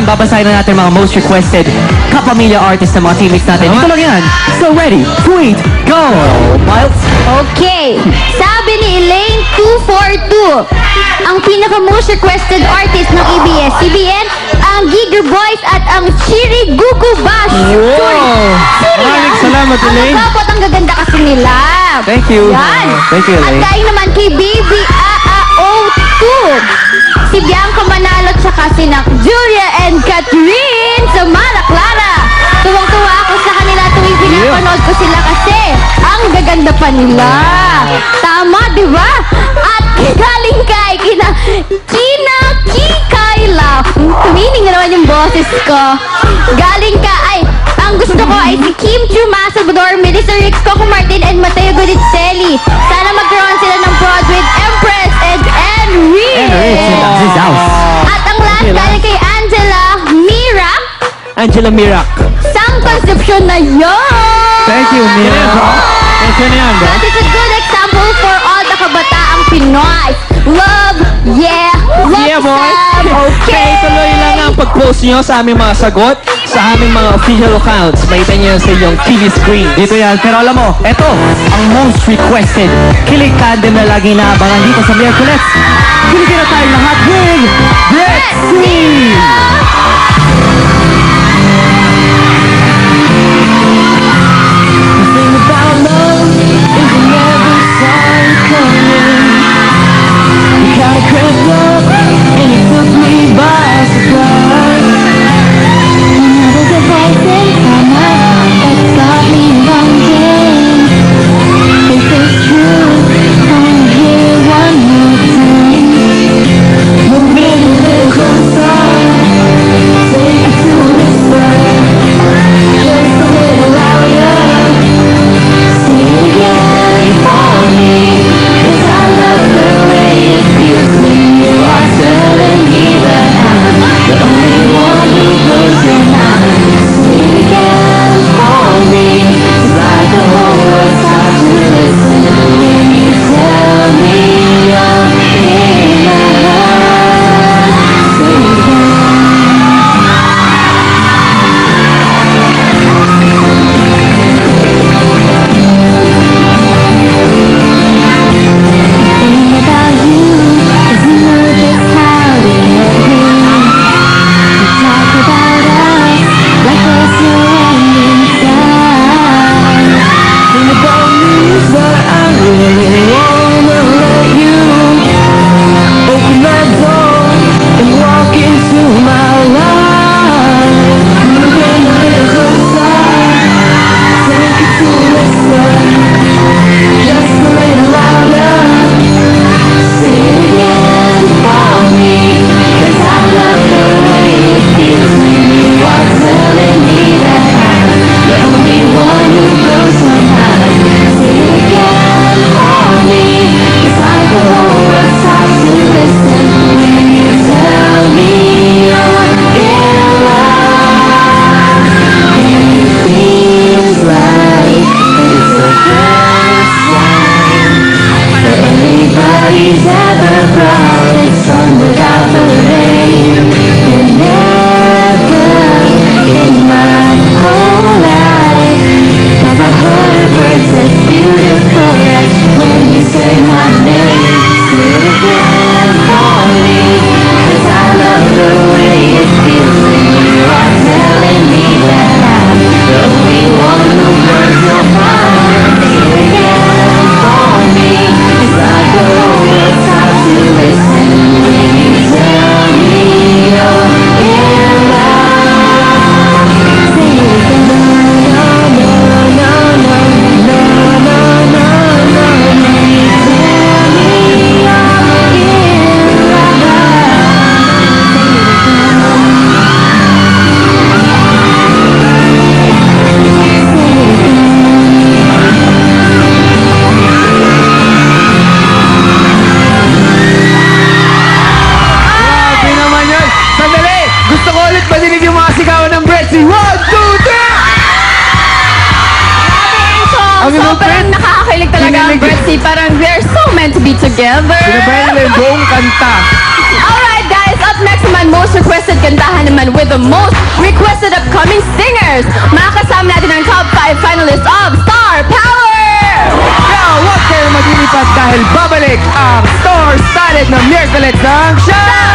naman, babasahin na natin mga most requested kapamilya artist ng mga teammates natin. Dito lang yan. So ready, tweet, go! Miles? Okay, sabi ni Elaine 242, ang pinaka-most requested artist ng ABS-CBN, ang Giger Boys at ang Chiri Gugu Bash. Maraming salamat, Elaine. Ang kapot, ang gaganda kasi nila. Thank you. Yan. Thank you, Elaine. At dahil naman kay Baby AAO2, si Bianca Manalo tsaka si Julia and Catherine sa Mara Clara. Tuwang-tuwa ako sa kanila tuwing pinapanood ko sila kasi ang gaganda pa nila. Tama, di ba? At galing kay Kina Kayla. Tumining na naman yung boses ko. Galing ka, ang gusto ko ay si Kim Chuma Salvador, Melissa Rix, Coco Martin, and Mateo Guditzelli. Sana magkaroon sila ng prod with Empress and Enrique. At ang last galing kay Angela Mirak. Sang Concepcion na yun! Thank you, Mirak. Thank you na yan, bro. That is a good example for all the kabataang Pinoy. Love, yeah, love Yeah, boy. Sam, okay. Okay, tuloy lang ang pag-post nyo sa aming mga sagot sa aming mga official accounts. Makita nyo sa inyong TV screen. Dito yan. Pero alam mo, eto, ang most requested. Kilig tandem na lagi naabangan dito sa Miyerkules. Kiligin na tayo lahat with Brett Free! Sobrang nakakakilig talaga ang Bretzy. Parang they're so meant to be together. Sinabayan nila yung buong kanta. Alright guys, up next naman, most requested kantahan naman with the most requested upcoming singers. Makakasama natin ang top 5 finalists of Star Power! Kaya huwag kayong maglilipat dahil babalik ang star-studded na Miracle ng Show!